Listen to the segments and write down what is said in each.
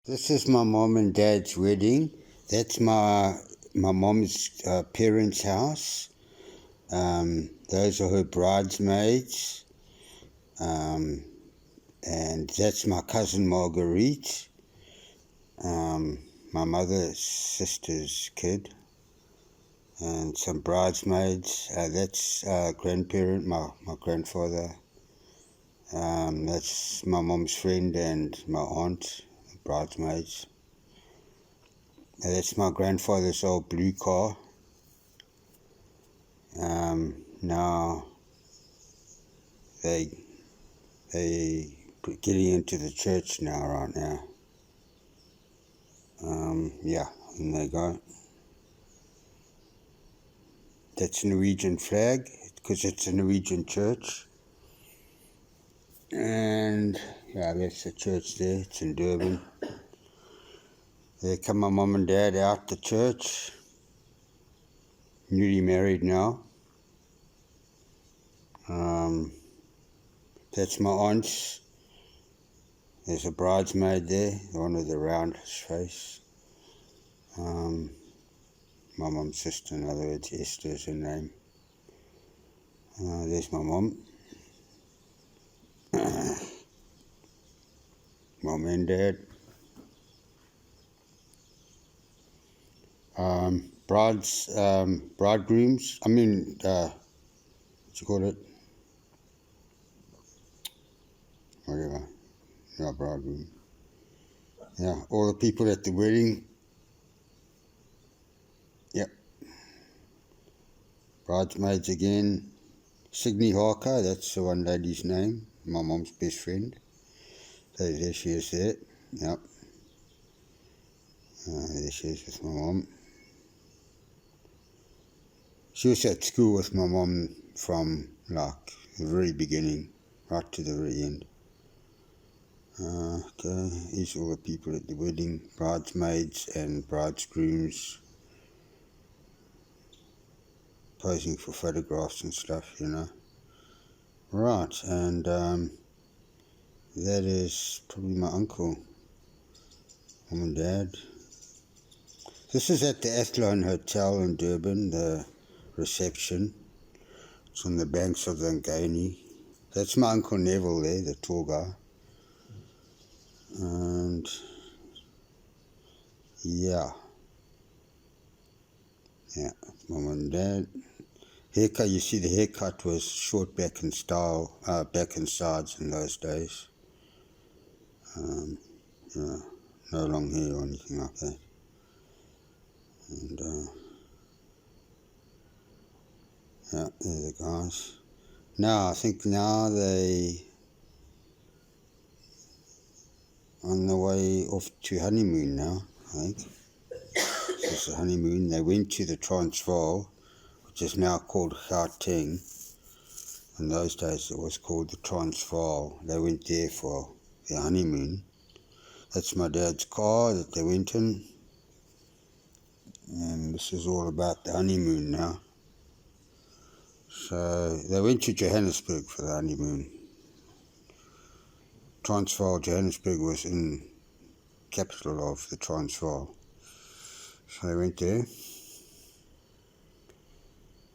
This is my mom and dad's wedding. That's my mom's parents' house. Those are her bridesmaids. And that's my cousin Marguerite, my mother's sister's kid, and some bridesmaids. That's grandparent, my grandfather. That's my mom's friend and my aunt, bridesmaids. That's my grandfather's old blue car. Now they getting into the church now, right now. Yeah, and they go. That's a Norwegian flag because it's a Norwegian church. And yeah, that's the church there. It's in Durban. There come my mum and dad out the church. Newly married now. That's my aunt's. There's a bridesmaid there, the one with the round face. My mum's sister, in other words, Esther is her name. There's my mum. Mum and dad. Bridegrooms, what you call it? Whatever. Yeah, bridegroom. Yeah, all the people at the wedding. Yep. Bridesmaids again. Signe Harker, that's the one lady's name, my mom's best friend. So there she is there. Yep. There she is with my mom. She was at school with my mom from like the very beginning, right to the very end. Okay, here's all the people at the wedding, bridesmaids and bridegrooms, posing for photographs and stuff, you know. Right, and that is probably my uncle, mum and dad. This is at the Athlone Hotel in Durban, the reception. It's on the banks of the Ngani. That's my Uncle Neville there, the tour guy. And yeah, mum and dad. Haircut, you see the haircut was short back and style, back and sides in those days. No long hair or anything like that. And yeah, there the guys. Now, I think now they on the way off to honeymoon now, I think. This is the honeymoon. They went to the Transvaal, which is now called Gauteng. In those days it was called the Transvaal. They went there for their honeymoon. That's my dad's car that they went in. And this is all about the honeymoon now. So they went to Johannesburg for the honeymoon. Transvaal, Johannesburg was in capital of the Transvaal. So they went there.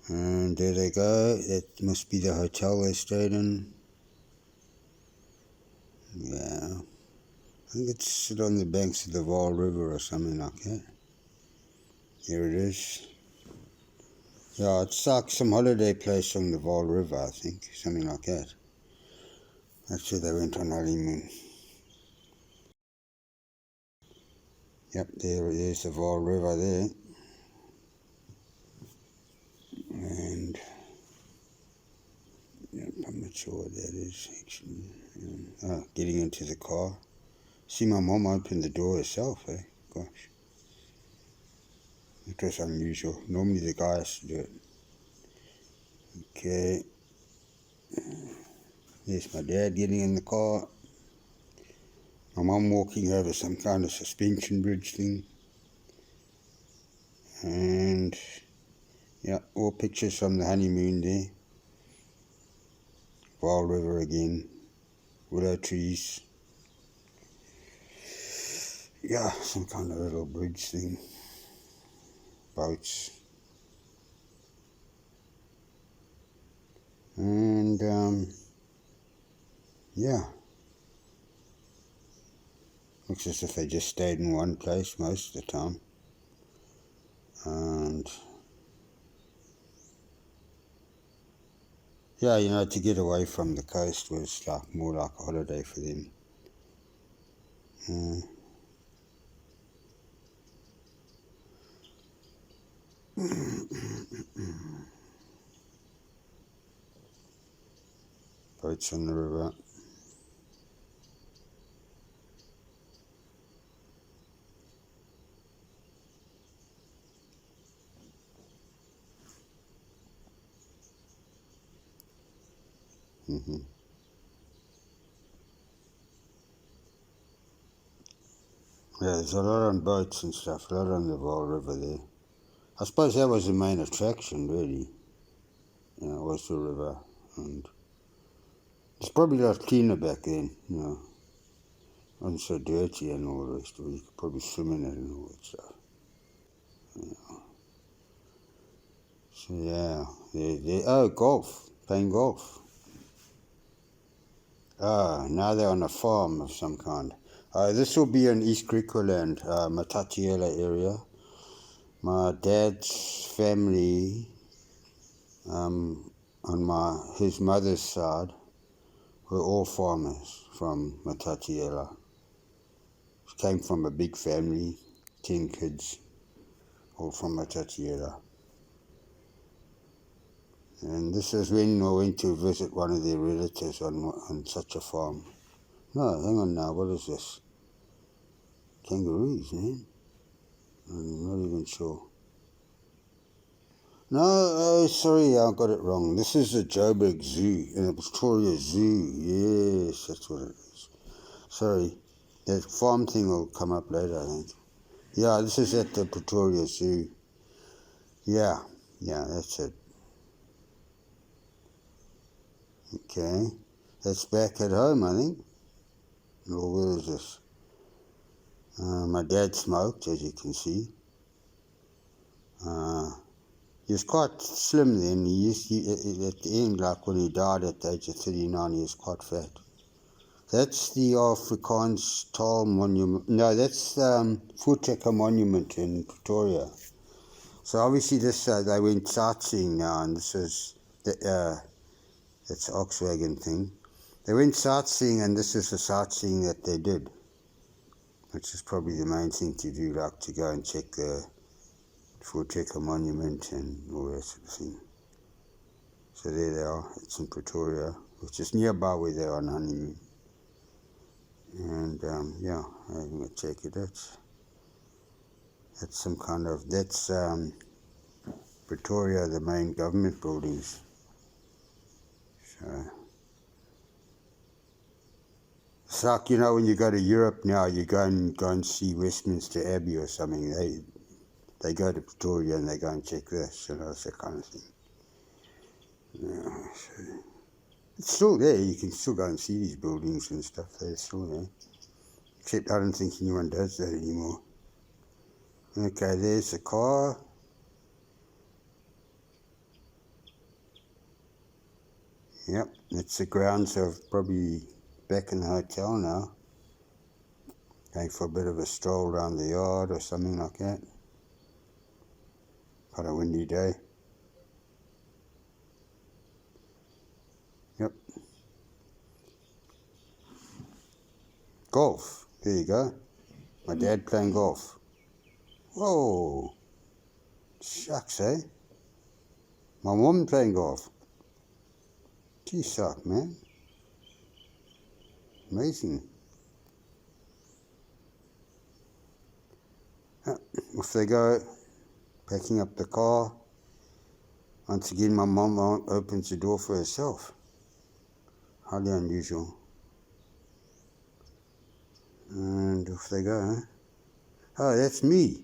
And there they go. That must be the hotel they stayed in. Yeah. I think it's on the banks of the Vaal River or something like that. Here it is. Yeah, it's like some holiday place on the Vaal River, I think. Something like that. That's where they went on honeymoon. Yep, there's the Vaal River there. And yep, I'm not sure what that is actually. Getting into the car. See my mom open the door herself, eh? Gosh. It was unusual. Normally the guy has to do it. Okay. There's my dad getting in the car. My mum walking over some kind of suspension bridge thing. And yeah, all pictures from the honeymoon there. Vaal River again. Willow trees. yeah, some kind of little bridge thing, boats, and yeah, looks as if they just stayed in one place most of the time, and yeah, you know, to get away from the coast was like more like a holiday for them. Boats on the river. Yeah, there's a lot on boats and stuff, a lot on the Vaal River there. I suppose that was the main attraction, really. You know, was the river, and it's probably a lot cleaner back then, you know. It wasn't so dirty and all the rest of it. You could probably swim in it and all that stuff. So yeah, golf, playing golf. Now they're on a farm of some kind. This will be in East Griqualand, Matatiela area. My dad's family, on his mother's side, were all farmers from Matatiela. Came from a big family, 10 kids, all from Matatiela. And this is when I went to visit one of their relatives on such a farm. No, hang on now, what is this? Kangaroos, man? I'm not even sure. No, oh, sorry, I got it wrong. This is the Joburg Zoo, the Pretoria Zoo. Yes, that's what it is. Sorry, that farm thing will come up later, I think. Yeah, this is at the Pretoria Zoo. Yeah, that's it. Okay, that's back at home, I think. Or where is this? My dad smoked, as you can see. He was quite slim then. At the end, like when he died at the age of 39, he was quite fat. That's the Afrikaans Taal Monument. No, that's Voiceover Monument in Pretoria. So obviously this, they went sightseeing now, and this is that's the Oxwagon thing. They went sightseeing, and this is the sightseeing that they did, which is probably the main thing to do, like to go and check the Voiceover Monument and all that sort of thing. So there they are. It's in Pretoria, which is nearby where they are on honeymoon. And yeah, I'm going to check it out. That's some kind of, that's Pretoria, the main government buildings. So it's like, you know, when you go to Europe now, you go and see Westminster Abbey or something. They go to Pretoria and they go and check this, you know, it's that kind of thing. Yeah, so it's still there. You can still go and see these buildings and stuff. They're still there. Except I don't think anyone does that anymore. Okay, there's the car. Yep, it's the grounds of probably back in the hotel now. Going for a bit of a stroll around the yard or something like that. Quite a windy day. Yep. Golf. There you go. My dad playing golf. Whoa. Shucks, eh? My mum playing golf. Gee, suck, man. Amazing. Off they go, packing up the car. Once again, my mum opens the door for herself. Highly unusual. And off they go, huh? Oh, that's me.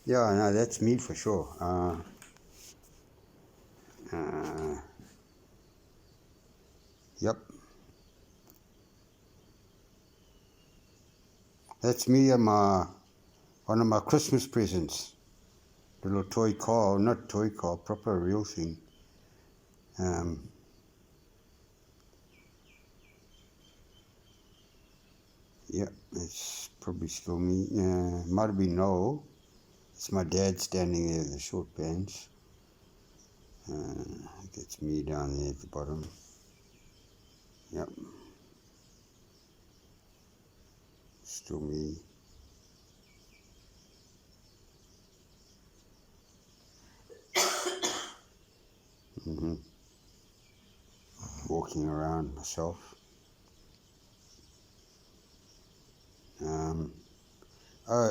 Yeah, no, that's me for sure. Yep. That's me and one of my Christmas presents. Little toy car, not toy car, proper real thing. Yeah, it's probably still me. Might have been Noel. It's my dad standing there with the short pants. It's me down there at the bottom. Yep. Still me. Walking around myself.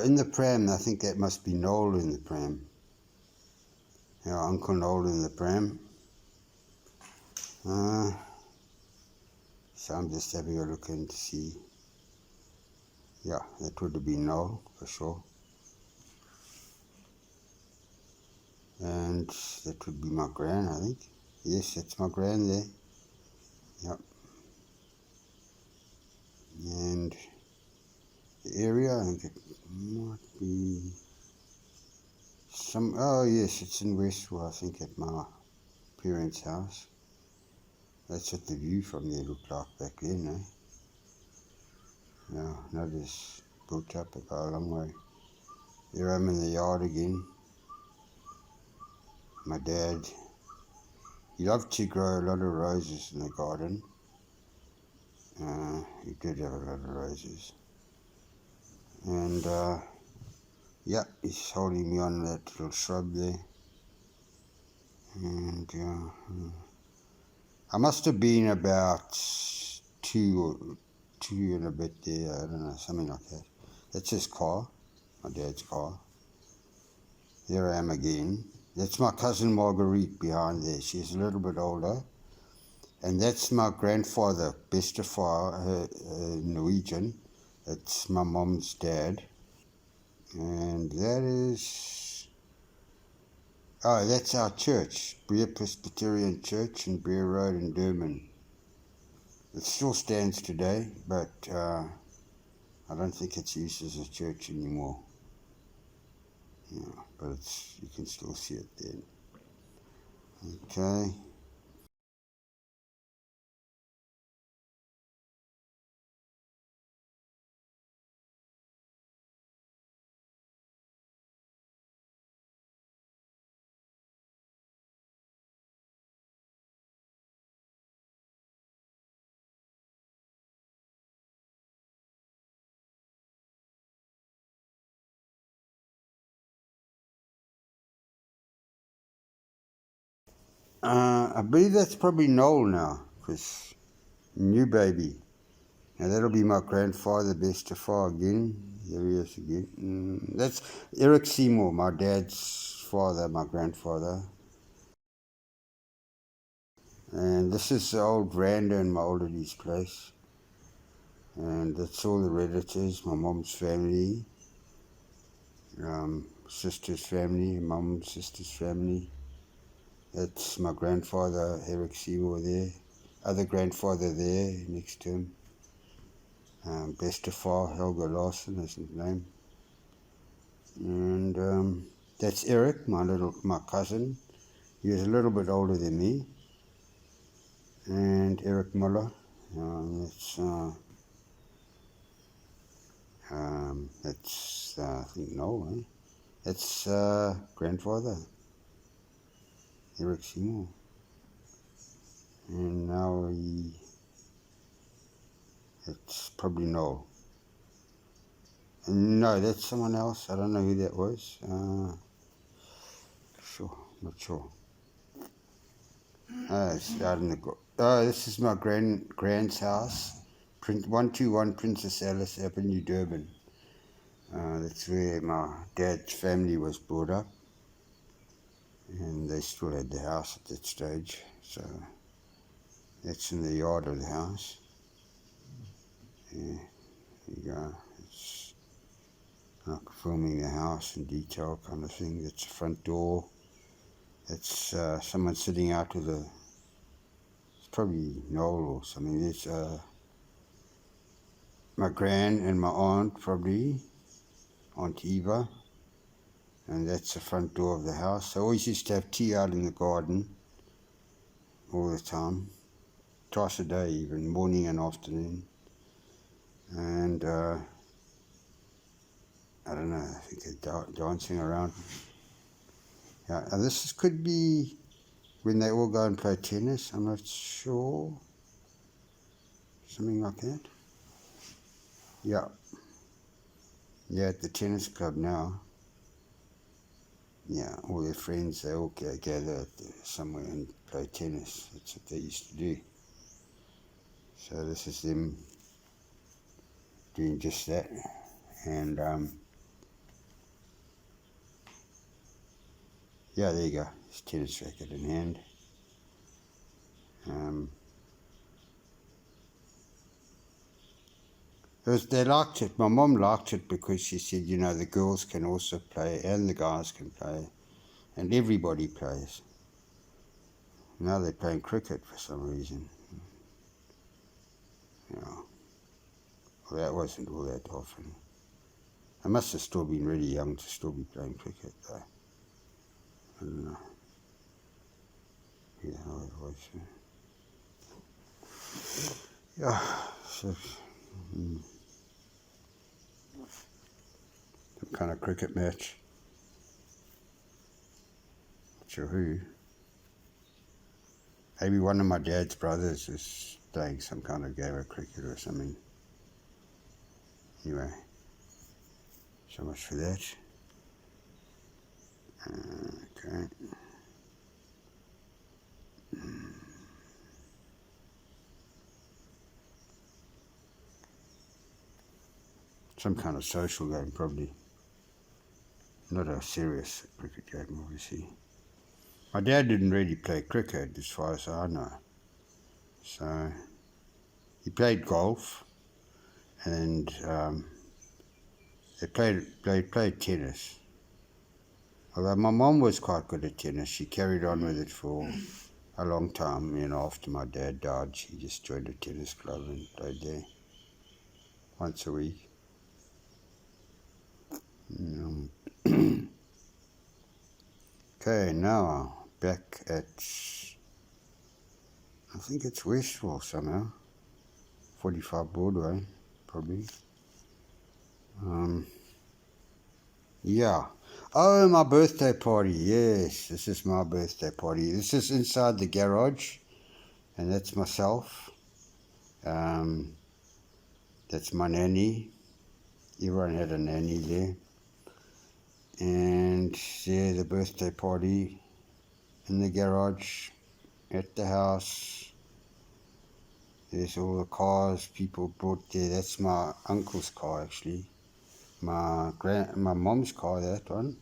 In the pram, I think that must be Noel in the pram. Yeah, Uncle Noel in the pram. So I'm just having a look in to see. Yeah, that would have been Noel for sure. And that would be my gran, I think. Yes, that's my gran there. Yep. And the area, I think it might be oh yes, it's in Westwell, I think, at my parents' house. That's what the view from there looked like back then, eh? Yeah, now it's built up a long way. Here I'm in the yard again. My dad, he loved to grow a lot of roses in the garden. He did have a lot of roses. And yeah, he's holding me on that little shrub there. And I must have been about two and a bit there, I don't know, something like that. That's his car, my dad's car. There I am again. That's my cousin Marguerite behind there. She's a little bit older. And that's my grandfather, Bestefar, Norwegian. That's my mom's dad. And that is... Oh, that's our church, Brea Presbyterian Church in Brea Road in Durban. It still stands today, but I don't think it's used as a church anymore. Yeah, but you can still see it there. Okay. I believe that's probably Noel now, because new baby. Now that'll be my grandfather, Bestefar again. There he is again. That's Eric Seymour, my dad's father, my grandfather. And this is the old veranda in my old lady's place. And that's all the relatives, my mom's family, sister's family, mom's sister's family. That's my grandfather, Eric Seymour there. Other grandfather there next to him. Bestefar, Helga Larsen is his name. And that's Eric, my cousin. He was a little bit older than me. And Eric Muller. That's I think Noel, eh? That's grandfather, Eric Seymour. And now it's probably Noel. And no, that's someone else. I don't know who that was. Not sure. It's out in the... this is my grand's house. 121 Princess Alice Avenue, Durban. That's where my dad's family was brought up. And they still had the house at that stage. So that's in the yard of the house. Yeah, there you go. It's like filming the house in detail kind of thing. That's the front door. That's someone sitting out with it's probably Noel or something. There's my gran and my aunt, probably, Aunt Eva, and that's the front door of the house. I always used to have tea out in the garden all the time, twice a day even, morning and afternoon. And I don't know, I think they're dancing around. Yeah, and could be when they all go and play tennis, I'm not sure. Something like that. Yeah. Yeah, at the tennis club now. Yeah, all their friends, they all gather somewhere and play tennis. That's what they used to do. So this is them doing just that. And yeah, there you go. It's tennis racket in hand. They liked it. My mom liked it because she said, you know, the girls can also play and the guys can play and everybody plays. Now they're playing cricket for some reason. You know, well, that wasn't all that often. I must have still been really young to still be playing cricket though. I don't know. Yeah, how it was. Yeah, so, some kind of cricket match. Not sure who. Maybe one of my dad's brothers is playing some kind of game of cricket or something. Anyway, so much for that. Okay. Some kind of social game, probably. Not a serious cricket game, obviously. My dad didn't really play cricket, as far as I know. So, he played golf, and they played tennis. Although my mom was quite good at tennis, she carried on with it for a long time. You know, after my dad died, she just joined a tennis club and played there once a week. Okay, now back at, I think it's Westville somehow, 45 Broadway, probably. Yeah. Oh, my birthday party. Yes, this is my birthday party. This is inside the garage, and that's myself. That's my nanny. Everyone had a nanny there. And yeah, the birthday party in the garage, at the house. There's all the cars people brought there. That's my uncle's car, actually. My mom's car, that one.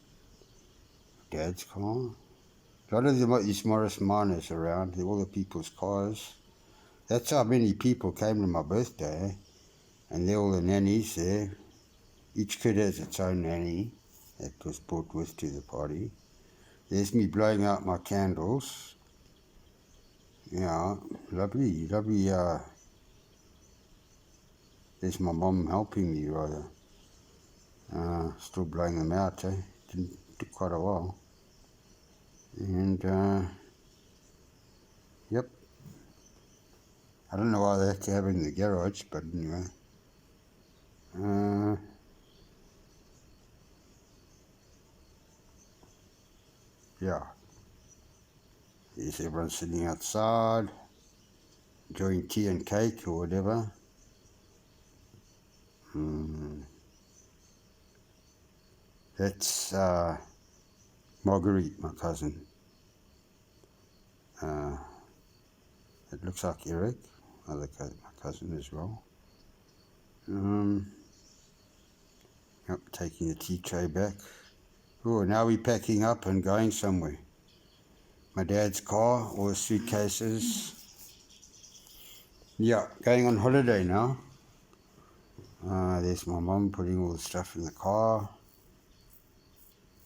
Dad's car. A lot of these Morris Miners around, all the people's cars. That's how many people came to my birthday, and they're all the nannies there. Each kid has its own nanny that was brought with to the party. There's me blowing out my candles. Yeah, lovely. There's my mom helping me, rather. Still blowing them out, eh? Took quite a while. And, yep. I don't know why they have to have it in the garage, but anyway. Yeah. There's everyone sitting outside, enjoying tea and cake or whatever. That's Marguerite, my cousin. It looks like Eric, my cousin as well. Yep, taking the tea tray back. Oh, now we're packing up and going somewhere. My dad's car, all the suitcases. Yeah, going on holiday now. There's my mum putting all the stuff in the car.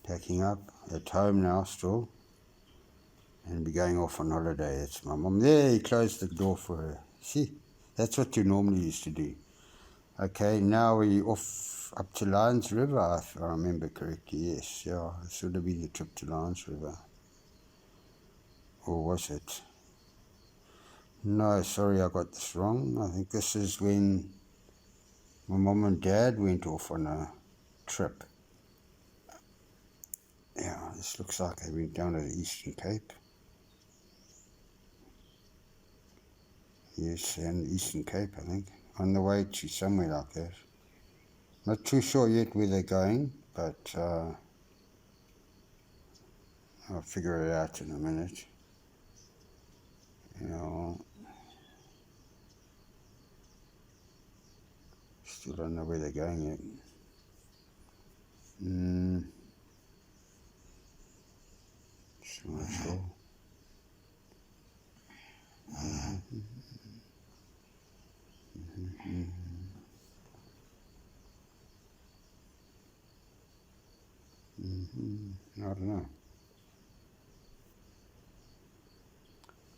Packing up, at home now still. And be going off on holiday. That's my mum. There, he closed the door for her. See, that's what you normally used to do. Okay, now we're off up to Lions River, if I remember correctly. Yes, yeah, this would have been the trip to Lions River. Or was it? No, sorry, I got this wrong. I think this is when my mom and dad went off on a trip. Yeah, this looks like they went down to the Eastern Cape. Yes, and the Eastern Cape, I think. On the way to somewhere like that. Not too sure yet where they're going, but I'll figure it out in a minute. You know, still don't know where they're going yet. So not sure. I don't know.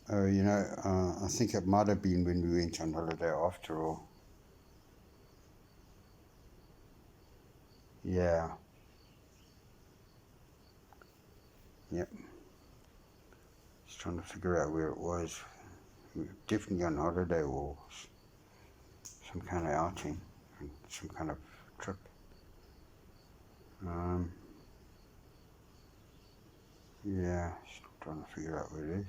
Oh, you know, I think it might have been when we went on holiday after all. Yeah. Yep. Just trying to figure out where it was. We were definitely on holiday or some kind of outing, some kind of trip. Yeah, still trying to figure out where it is.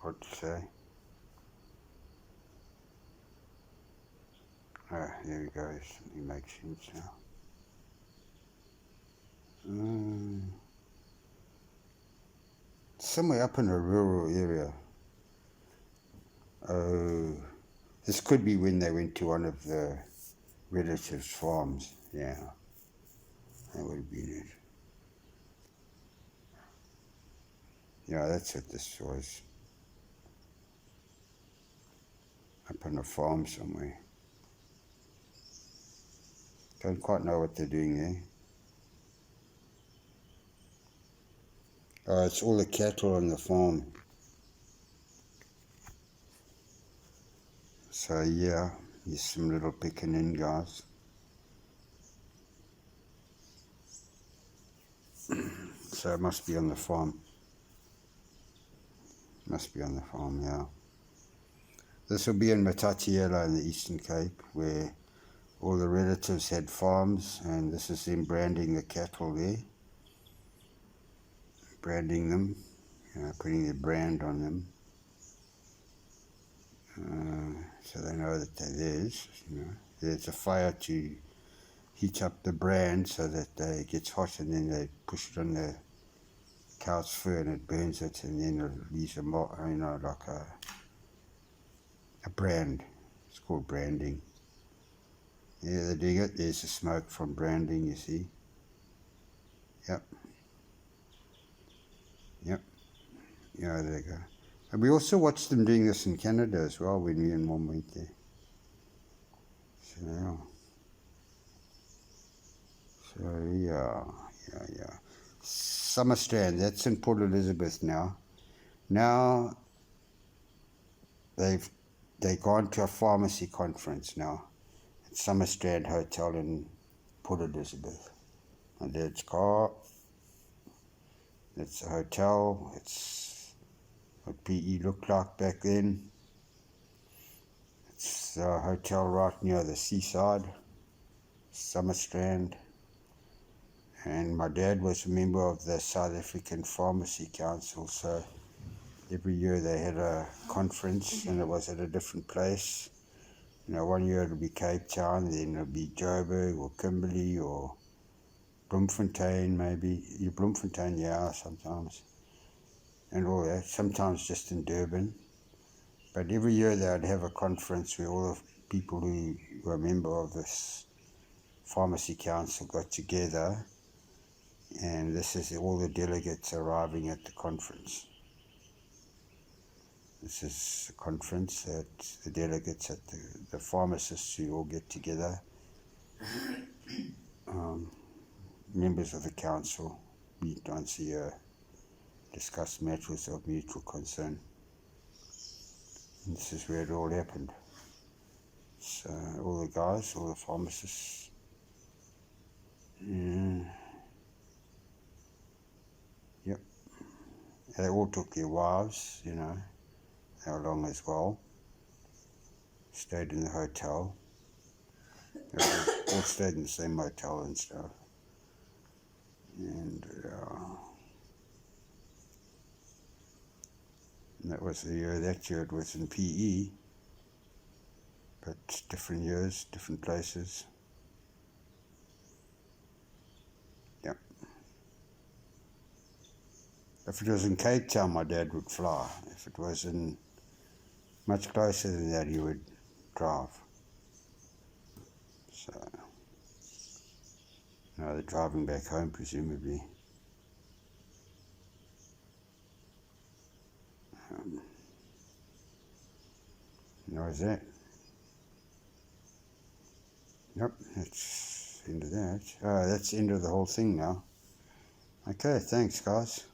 Hard to say. Oh, there we go. Something makes sense now. Somewhere up in a rural area. Oh, this could be when they went to one of the relatives' farms. Yeah, that would have been it. Yeah, that's what this was. Up on a farm somewhere. Don't quite know what they're doing there. Oh, it's all the cattle on the farm. So yeah, here's some little pickaninny guys. So it must be on the farm. Must be on the farm, yeah. This will be in Matatiele in the Eastern Cape, where all the relatives had farms, and this is them branding the cattle there. Branding them, putting their brand on them. So they know that they're theirs, There's a fire to heat up the brand so that it gets hot, and then they push it on the cow's fur and it burns it, and then it leaves like a brand. It's called branding. Yeah, they're doing it. There's the smoke from branding, you see. Yep. Yeah, there you go. And we also watched them doing this in Canada as well when me and Mom went there. So yeah. Summer Strand, that's in Port Elizabeth now. Now they've gone to a pharmacy conference now at Summer Strand Hotel in Port Elizabeth. My dad's car. It's a hotel. It's what PE looked like back then. It's a hotel right near the seaside, Summer Strand. And my dad was a member of the South African Pharmacy Council, so every year they had a conference, and it was at a different place. One year it'll be Cape Town, then it'll be Joburg or Kimberley or Bloemfontein maybe. Bloemfontein, yeah, sometimes. And all that, sometimes just in Durban. But every year they'd have a conference where all the people who were a member of this pharmacy council got together, and this is all the delegates arriving at the conference. This is a conference that the delegates at the pharmacists who all get together, Members of the council meet once a year, discuss matters of mutual concern. And this is where it all happened. So all the guys, all the pharmacists, yep, they all took their wives, they were along as well, stayed in the hotel, they all stayed in the same motel and stuff, and that was the year. That year it was in PE, but different years, different places. Yep. If it was in Cape Town, my dad would fly. If it was in much closer than that, he would drive. So, now they're driving back home, presumably. How is that? Yep, that's the end of that. Oh, that's the end of the whole thing now. Okay, thanks guys.